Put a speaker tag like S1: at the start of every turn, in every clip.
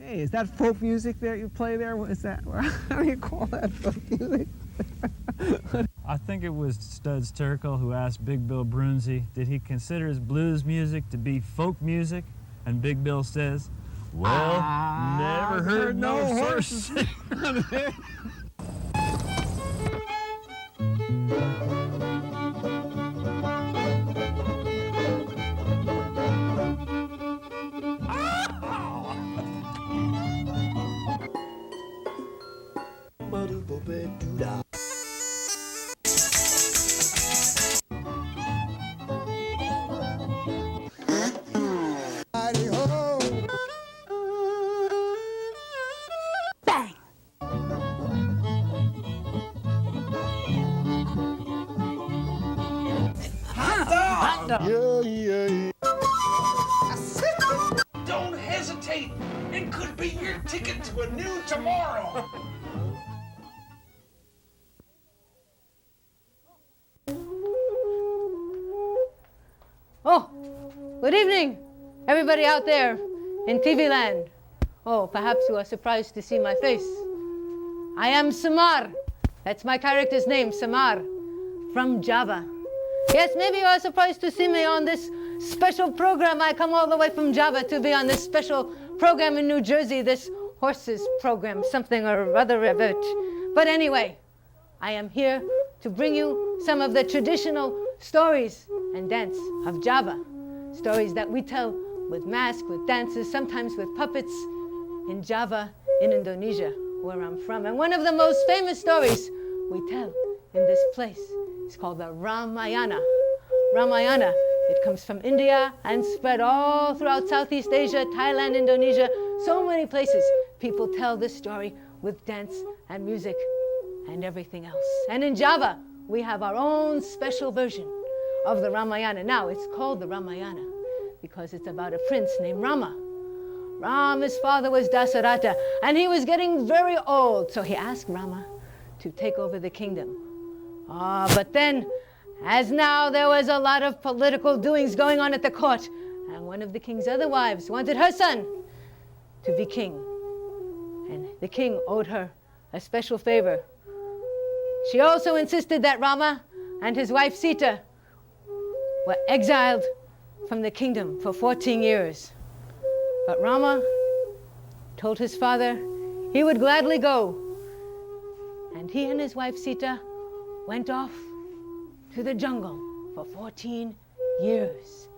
S1: Hey, is that folk music that you play there? What is that? How do you call that folk music?
S2: I think it was Studs Terkel who asked Big Bill Brunzi, did he consider his blues music to be folk music? And Big Bill says, well, never heard no horse.
S3: Don't hesitate. It could be your ticket to a new tomorrow.
S4: Oh, good evening, everybody out there in TV land. Oh, perhaps you are surprised to see my face. I am Samar. That's my character's name, Samar, from Java. Yes, maybe you are surprised to see me on this special program. I come all the way from Java to be on this special program in New Jersey, this horses program, something or other of it. But anyway, I am here to bring you some of the traditional stories and dance of Java. Stories that we tell with masks, with dances, sometimes with puppets in Java, in Indonesia, where I'm from. And one of the most famous stories we tell in this place is called the Ramayana. Ramayana, it comes from India and spread all throughout Southeast Asia, Thailand, Indonesia, so many places. People tell this story with dance and music and everything else. And in Java, we have our own special version of the Ramayana. Now, it's called the Ramayana because it's about a prince named Rama. Rama's father was Dasaratha, and he was getting very old, so he asked Rama to take over the kingdom. But then, as now there was a lot of political doings going on at the court, and one of the king's other wives wanted her son to be king. And the king owed her a special favor. She also insisted that Rama and his wife Sita were exiled from the kingdom for 14 years. But Rama told his father he would gladly go. And he and his wife Sita went off to the jungle for 14 years.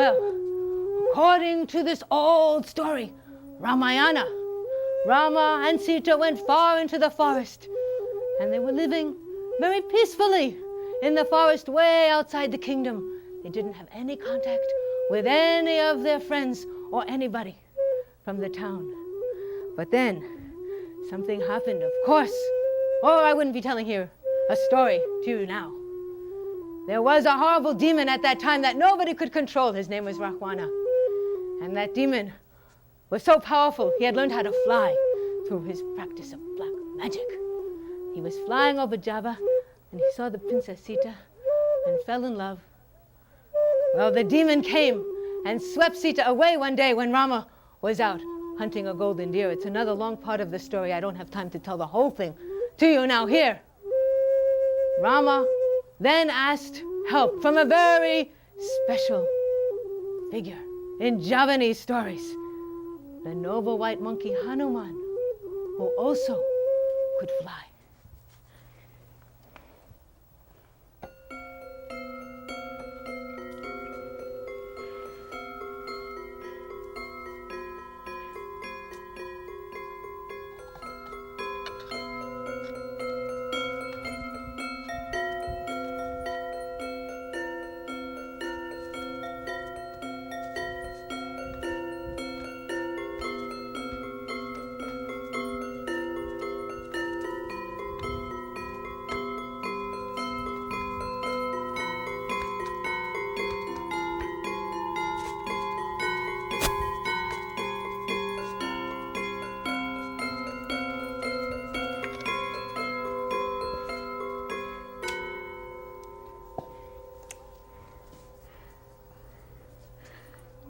S4: Well, according to this old story, Ramayana, Rama and Sita went far into the forest, and they were living very peacefully in the forest way outside the kingdom. They didn't have any contact with any of their friends or anybody from the town. But then something happened, of course, or I wouldn't be telling here a story to you now. There was a horrible demon at that time that nobody could control. His name was Rahwana. And that demon was so powerful, he had learned how to fly through his practice of black magic. He was flying over Java, and he saw the Princess Sita and fell in love. Well, the demon came and swept Sita away one day when Rama was out hunting a golden deer. It's another long part of the story. I don't have time to tell the whole thing to you now here. Rama then asked help from a very special figure in Javanese stories, the noble white monkey Hanuman, who also could fly.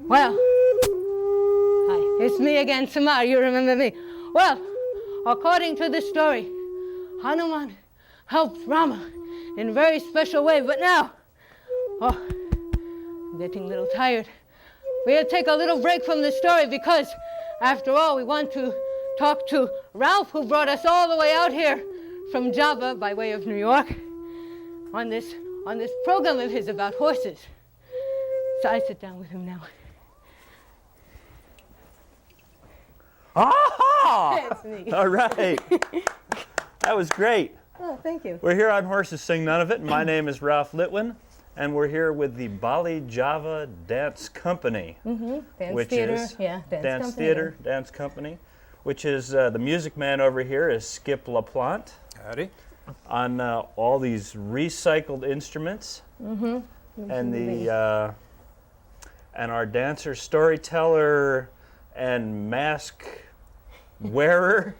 S4: Well, hi, it's me again, Samar, you remember me. Well, according to the story, Hanuman helped Rama in a very special way, but now, I'm getting a little tired. We'll take a little break from the story because, after all, we want to talk to Ralph, who brought us all the way out here from Java by way of New York on this program of his about horses. So I sit down with him now.
S2: Aha!
S4: It's me.
S2: All right. That was great.
S4: Oh, thank you.
S2: We're here on Horses Sing None of It. My name is Ralph Litwin, and we're here with the Bali Java Dance Company.
S4: Dance
S2: which
S4: theater,
S2: is
S4: yeah, dance company.
S2: theater, dance company, which is the music man over here is Skip LaPlante.
S5: Howdy.
S2: On all these recycled instruments, and the and our dancer, storyteller, and mask wearer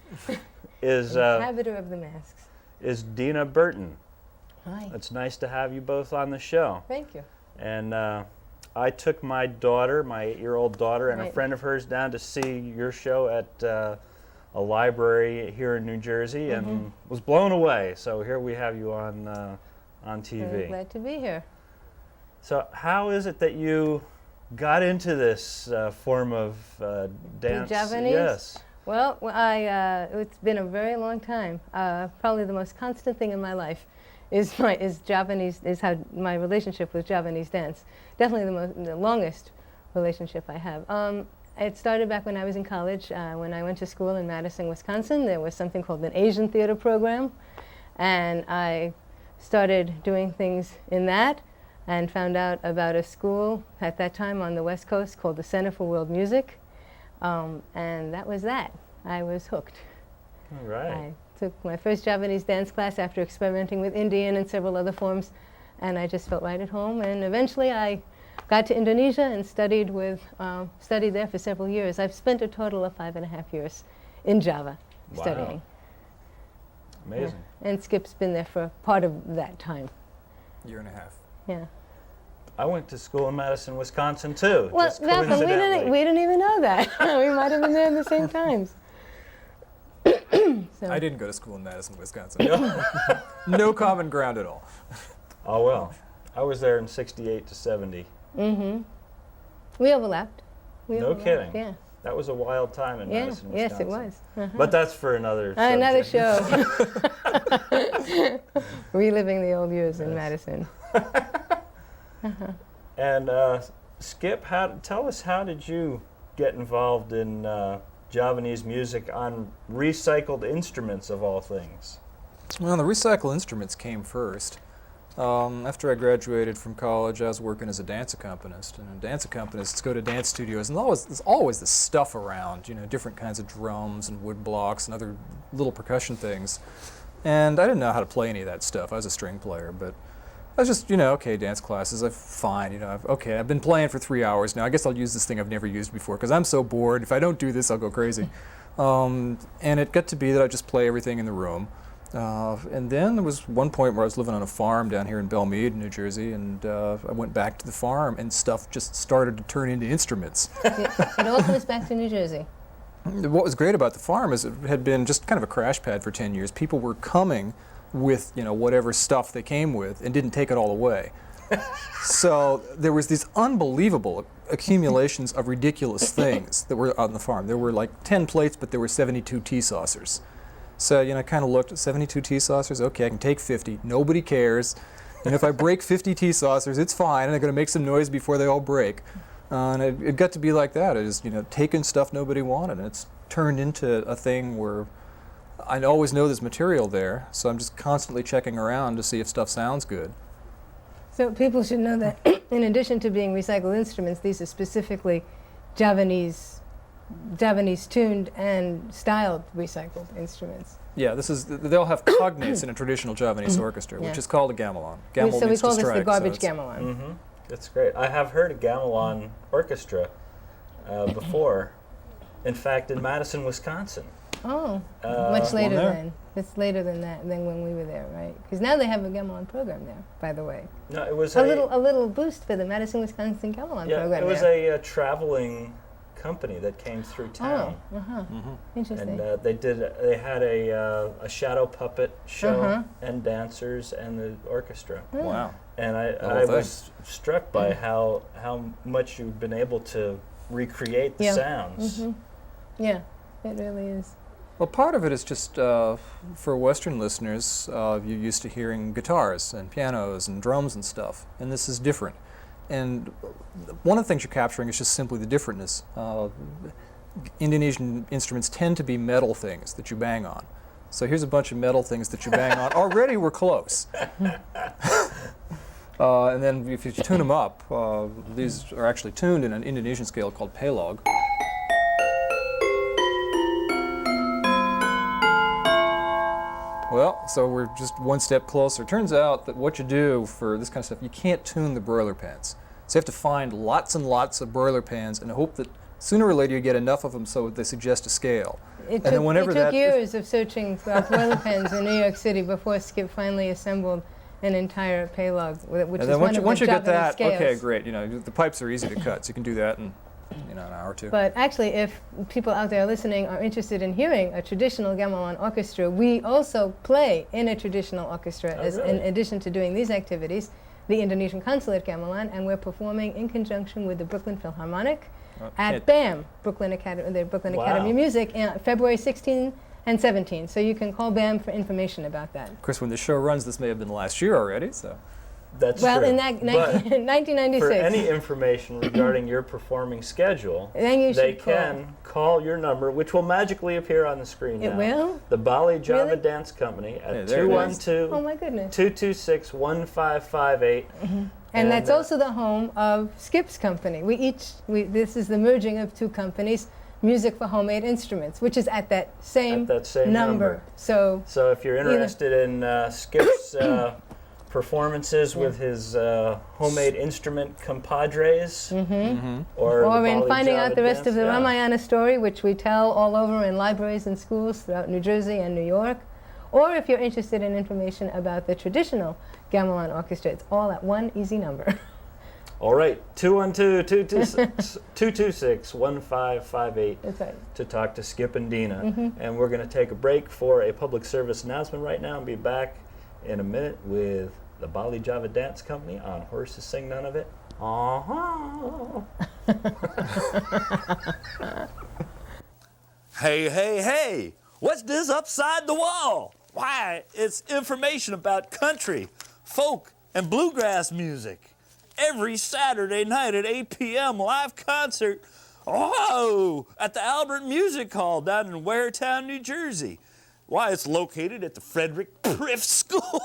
S2: is
S6: Inhabitor of the masks.
S2: is Dina Burton.
S6: Hi.
S2: It's nice to have you both on the show.
S6: Thank you.
S2: And I took my daughter, my 8-year-old daughter, and a
S6: Right.
S2: friend of hers down to see your show at a library here in New Jersey, and was blown away. So here we have you on TV.
S6: Very glad to be here.
S2: So how is it that you got into this form of dance?
S6: Javanese?
S2: Yes.
S6: Well, it's been a very long time. Probably the most constant thing in my life is Javanese. Is how my relationship with Javanese dance. Definitely the longest relationship I have. It started back when I was in college. When I went to school in Madison, Wisconsin, there was something called an Asian theater program, and I started doing things in that, and found out about a school at that time on the West Coast called the Center for World Music. And that was that. I was hooked.
S2: All right.
S6: I took my first Javanese dance class after experimenting with Indian and several other forms, and I just felt right at home. And eventually I got to Indonesia and studied there for several years. I've spent a total of 5.5 years in Java
S2: Wow.
S6: studying.
S2: Amazing.
S6: Yeah. And Skip's been there for part of that time.
S5: Year and a half.
S6: Yeah.
S2: I went to school in Madison, Wisconsin too.
S6: Well,
S2: just
S6: that, but
S2: coincidentally.
S6: we didn't even know that. We might have been there at the same times. So.
S5: I didn't go to school in Madison, Wisconsin. No common ground at all.
S2: Oh well, I was there in '68 to '70.
S6: We overlapped.
S2: No kidding.
S6: Yeah.
S2: That was a wild time in
S6: Yeah.
S2: Madison,
S6: Yes,
S2: Wisconsin.
S6: it was. Uh-huh.
S2: But that's for another
S6: Another
S2: subject.
S6: show. Reliving the old years in
S2: Yes.
S6: Madison.
S2: And Skip, tell us, how did you get involved in Javanese music on recycled instruments of all things?
S5: Well, the recycled instruments came first. After I graduated from college, I was working as a dance accompanist. And dance accompanists go to dance studios, and there's always this stuff around, you know, different kinds of drums and wood blocks and other little percussion things. And I didn't know how to play any of that stuff. I was a string player, but I was just, you know, okay, dance classes, fine, you know, I've been playing for 3 hours now. I guess I'll use this thing I've never used before because I'm so bored. If I don't do this, I'll go crazy. And it got to be that I just play everything in the room. And then there was one point where I was living on a farm down here in Belmead, New Jersey, and I went back to the farm and stuff just started to turn into instruments.
S6: It all comes back to New Jersey.
S5: What was great about the farm is it had been just kind of a crash pad for 10 years. People were coming with, you know, whatever stuff they came with and didn't take it all away. So there was these unbelievable accumulations of ridiculous things that were on the farm. There were like 10 plates, but there were 72 tea saucers. So, you know, I kind of looked at 72 tea saucers. Okay, I can take 50. Nobody cares. And if I break 50 tea saucers, it's fine. And I'm going to make some noise before they all break. And it got to be like that. It is, you know, taking stuff nobody wanted. And it's turned into a thing where I always know there's material there. So I'm just constantly checking around to see if stuff sounds good.
S6: So people should know that in addition to being recycled instruments, these are specifically Javanese tuned and styled recycled instruments.
S5: Yeah, they'll have cognates in a traditional Javanese orchestra, which is called a gamelon.
S6: So we call this the garbage
S5: so
S6: gamelon.
S2: Mm-hmm. That's great. I have heard a gamelon orchestra before. In fact, in Madison, Wisconsin.
S6: Oh, much later then. It's later than that, than when we were there, right? Because now they have a gamelon program there, by the way.
S2: No, it was
S6: a little boost for the Madison, Wisconsin gamelon program.
S2: It was
S6: there.
S2: a traveling company that came through town.
S6: Interesting.
S2: And they had a shadow puppet show and dancers and the orchestra.
S5: Wow.
S2: And I was struck by how much you've been able to recreate the sounds.
S6: Yeah, it really is.
S5: Well, part of it is just for Western listeners, you're used to hearing guitars and pianos and drums and stuff, and this is different. And one of the things you're capturing is just simply the differentness. Indonesian instruments tend to be metal things that you bang on. So here's a bunch of metal things that you bang on. Already we're close. And then if you tune them up, these are actually tuned in an Indonesian scale called pelog. Well, so we're just one step closer. Turns out that what you do for this kind of stuff, you can't tune the broiler pans. So you have to find lots and lots of broiler pans and hope that sooner or later you get enough of them so they suggest a scale.
S6: It took years of searching throughout broiler pans in New York City before Skip finally assembled an entire pelog, which is one of the Javanese scales.
S5: Okay, great. You know, the pipes are easy to cut, so you can do that in an hour or two.
S6: But actually, if people out there listening are interested in hearing a traditional gamelan orchestra, we also play in a traditional orchestra in addition to doing these activities, the Indonesian Consulate Gamelan, and we're performing in conjunction with the Brooklyn Philharmonic at BAM, the Brooklyn Academy of Music, February 16 and 17. So you can call BAM for information about that.
S5: Of course, when the show runs, this may have been last year already, so.
S2: That's
S6: well,
S2: true.
S6: in 1996.
S2: For any information regarding your performing schedule, they can call your number, which will magically appear on the screen now.
S6: It will?
S2: The Bali Java Dance Company at 212-226-1558.
S6: And that's also the home of Skip's company. This is the merging of two companies, Music for Homemade Instruments, which is at that same number. So
S2: if you're interested in Skip's performances with his homemade instrument compadres, or
S6: in finding out the rest of the
S2: yeah.
S6: Ramayana story, which we tell all over in libraries and schools throughout New Jersey and New York, or if you're interested in information about the traditional gamelan orchestra, it's all at one easy number.
S2: All right, 212-226-1558
S6: That's right.
S2: to talk to Skip and Dina. And we're going to take a break for a public service announcement right now and be back in a minute with the Bali Java Dance Company on Horses Sing None of It.
S7: Hey, what's this upside the wall? Why, it's information about country, folk, and bluegrass music. every Saturday night at 8 p.m. live concert. Oh, at the Albert Music Hall down in Waretown, New Jersey. Why, it's located at the Frederick Priff School.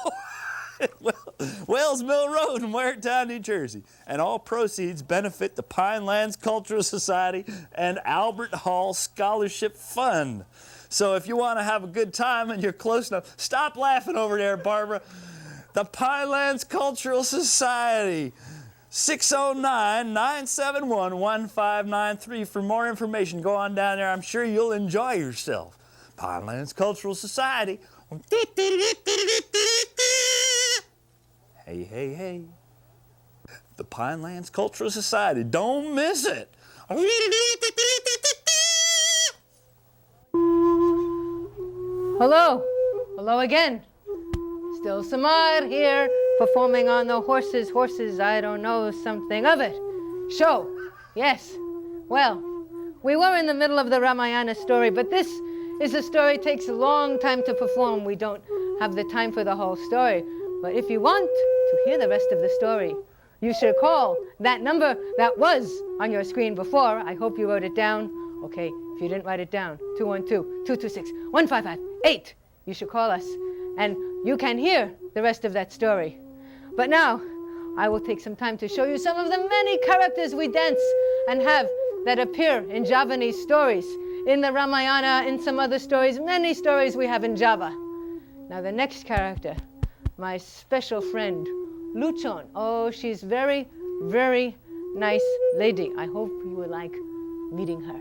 S7: Wales Mill Road in Waretown, New Jersey. And all proceeds benefit the Pinelands Cultural Society and Albert Hall Scholarship Fund. So if you want to have a good time and you're close enough, stop laughing over there, Barbara. The Pinelands Cultural Society, 609-971-1593. For more information, go on down there. I'm sure you'll enjoy yourself. Pinelands Cultural Society. Hey, hey, hey. The Pinelands Cultural Society. Don't miss it.
S4: Hello. Hello again. Still Samar here, performing on the horses, I don't know, something of it. Show. Yes. Well, we were in the middle of the Ramayana story, but this is a story takes a long time to perform. We don't have the time for the whole story. But if you want to hear the rest of the story, you should call that number that was on your screen before. I hope you wrote it down. Okay, if you didn't write it down, 212-226-1558. You should call us, and you can hear the rest of that story. But now, I will take some time to show you some of the many characters we dance and have that appear in Javanese stories, in the Ramayana, in some other stories, many stories we have in Java. Now the next character, my special friend, Luchon. Oh, she's very, very nice lady. I hope you will like meeting her.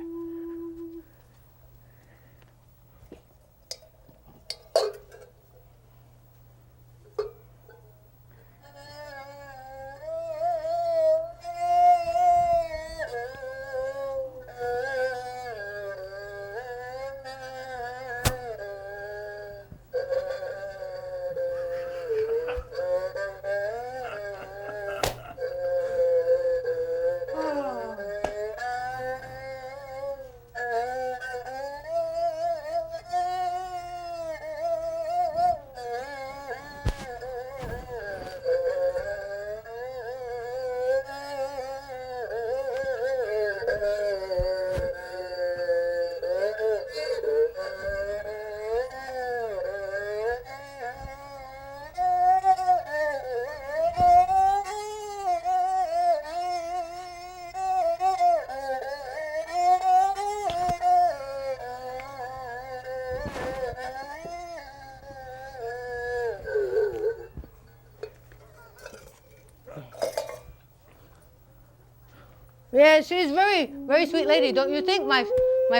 S4: Yeah, she's very, very sweet lady, don't you think, my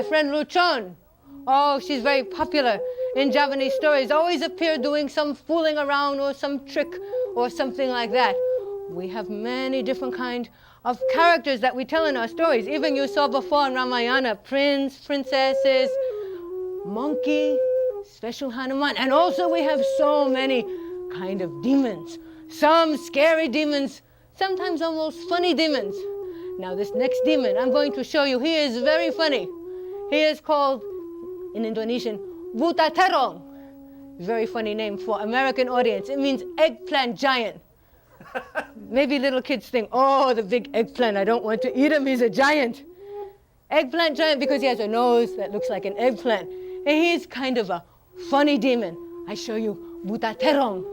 S4: friend Luchon? Oh, she's very popular in Javanese stories, always appear doing some fooling around or some trick or something like that. We have many different kind of characters that we tell in our stories. Even you saw before in Ramayana, prince, princesses, monkey, special Hanuman, and also we have so many kind of demons. Some scary demons, sometimes almost funny demons. Now this next demon I'm going to show you, he is very funny. He is called, in Indonesian, Buta Terong. Very funny name for American audience. It means eggplant giant. Maybe little kids think, oh, the big eggplant, I don't want to eat him, he's a giant. Eggplant giant because he has a nose that looks like an eggplant. And he's kind of a funny demon. I show you Buta Terong.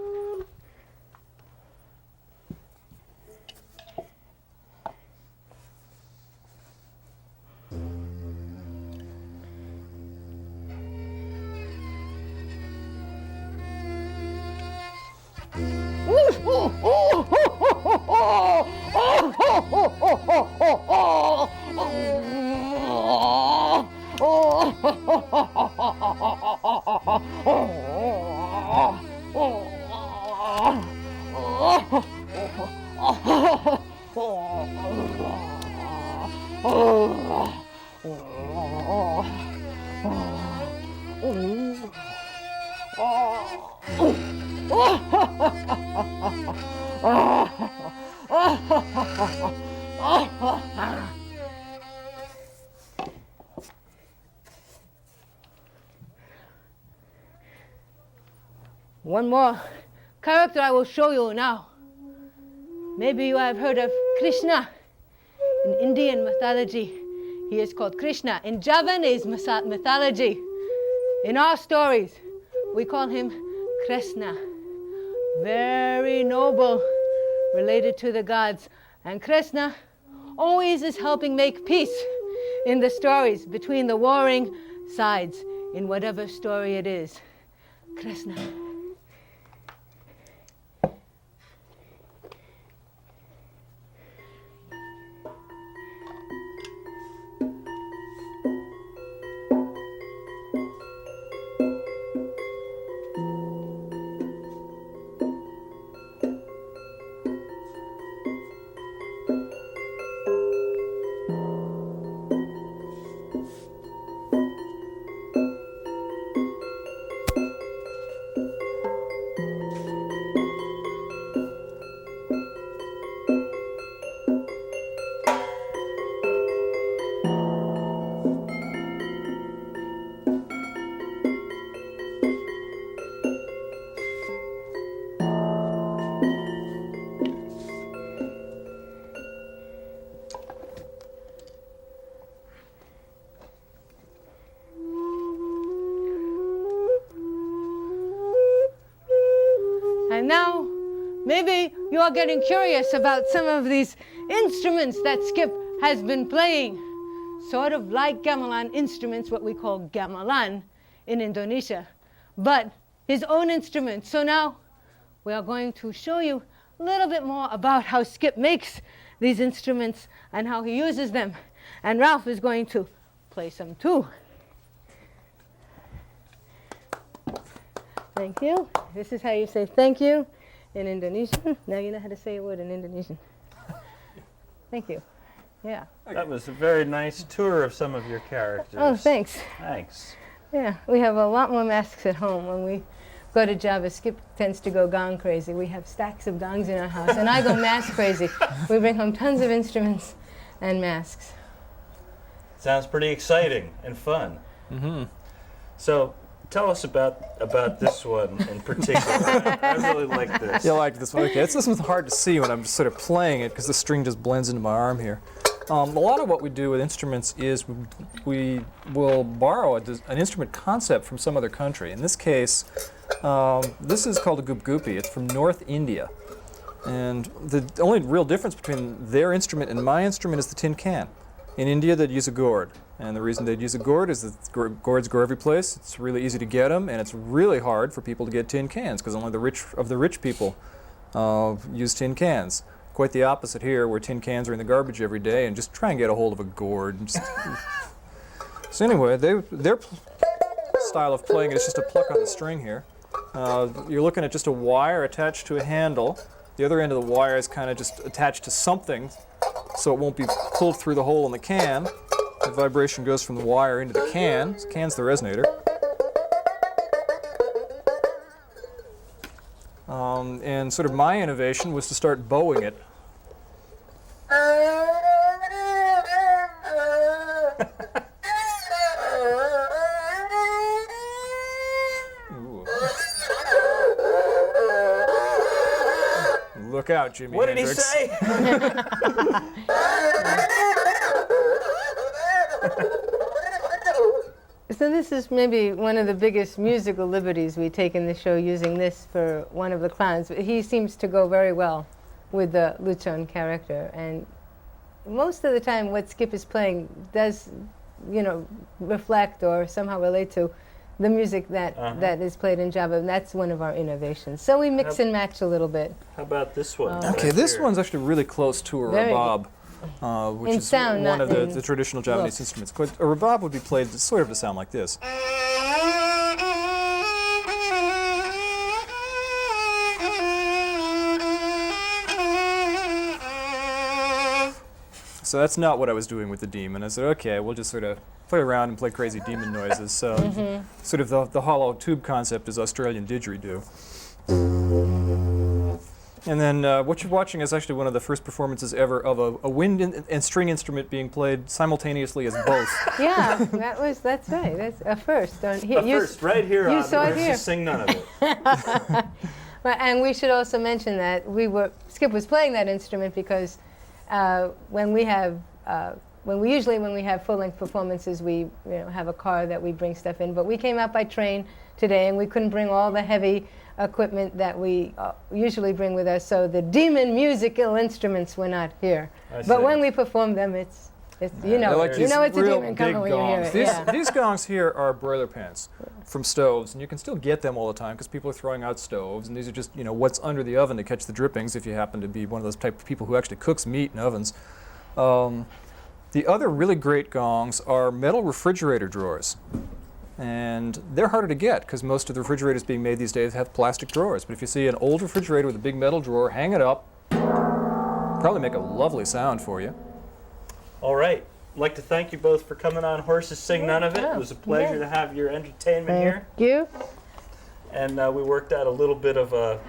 S4: One more character I will show you now. Maybe you have heard of Krishna. In Indian mythology, he is called Krishna. In Javanese mythology, in our stories, we call him Krishna. Very noble, related to the gods. And Krishna always is helping make peace in the stories between the warring sides in whatever story it is. Krishna. And now, maybe you are getting curious about some of these instruments that Skip has been playing. Sort of like gamelan instruments, what we call gamelan in Indonesia, but his own instruments. So now we are going to show you a little bit more about how Skip makes these instruments and how he uses them. And Ralph is going to play some too. Thank you. This is how you say thank you in Indonesian. Now you know how to say a word in Indonesian. Thank you. Yeah.
S2: That was a very nice tour of some of your characters.
S6: Oh, thanks.
S2: Thanks.
S6: Yeah, we have a lot more masks at home. When we go to Java, Skip tends to go gong crazy. We have stacks of gongs in our house, and I go mask crazy. We bring home tons of instruments and masks.
S2: Sounds pretty exciting and fun.
S5: Mm-hmm.
S2: So, tell us about this one in particular. I really like this.
S5: You like this one? Okay, this one's hard to see when I'm just sort of playing it because the string just blends into my arm here. A lot of what we do with instruments is we will borrow an instrument concept from some other country. In this case, this is called a goop-goopy. It's from North India. And the only real difference between their instrument and my instrument is the tin can. In India, they'd use a gourd. And the reason they'd use a gourd is that gourds grow every place. It's really easy to get them, and it's really hard for people to get tin cans because only the rich people use tin cans. Quite the opposite here, where tin cans are in the garbage every day, and just try and get a hold of a gourd. So anyway, their style of playing it is just to pluck on the string here. You're looking at just a wire attached to a handle. The other end of the wire is kind of just attached to something, so it won't be pulled through the hole in the can. The vibration goes from the wire into the can. The can's the resonator. And sort of my innovation was to start bowing it. Ooh. Look out, Jimi
S2: What did he
S5: Hendrix.
S2: say?
S6: So this is maybe one of the biggest musical liberties we take in the show, using this for one of the clowns. He seems to go very well with the Luchon character, and most of the time what Skip is playing does, reflect or somehow relate to the music that is played in Java, and that's one of our innovations. So we mix and match a little bit.
S2: How about this one?
S5: Okay, this one's actually really close to a
S6: Very
S5: rabab. Which
S6: in
S5: is
S6: sound,
S5: one
S6: not
S5: of
S6: in
S5: the traditional Javanese
S6: looks.
S5: instruments. A rabab would be played sort of to sound like this. So that's not what I was doing with the demon. I said, okay, we'll just sort of play around and play crazy demon noises. So sort of the hollow tube concept is Australian didgeridoo. And then what you're watching is actually one of the first performances ever of a wind and string instrument being played simultaneously as both.
S6: Yeah, that's right. That's a first.
S2: First, right here
S6: you
S2: on
S6: saw it
S2: the
S6: here.
S2: Sing None of It.
S6: And we should also mention that Skip was playing that instrument because when we have when we have full-length performances, we have a car that we bring stuff in. But we came out by train today, and we couldn't bring all the heavy equipment that we usually bring with us. So the demon musical instruments were not here. But when we perform them, it's you know
S5: like
S6: it's a
S5: real
S6: demon coming
S5: big
S6: when you hear
S5: gongs.
S6: it.
S5: These gongs here are broiler pans from stoves, and you can still get them all the time because people are throwing out stoves. And these are just what's under the oven to catch the drippings if you happen to be one of those type of people who actually cooks meat in ovens. The other really great gongs are metal refrigerator drawers. And they're harder to get because most of the refrigerators being made these days have plastic drawers. But if you see an old refrigerator with a big metal drawer, hang it up. Probably make a lovely sound for you.
S2: All right. I'd like to thank you both for coming on Horses Sing None of It. It was a pleasure to have your entertainment here.
S6: Thank you.
S2: And we worked out a little bit of a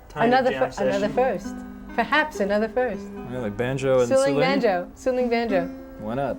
S2: tiny jam session.
S6: Another first. Perhaps another first.
S5: Like banjo and
S6: Suling banjo.
S5: Why not?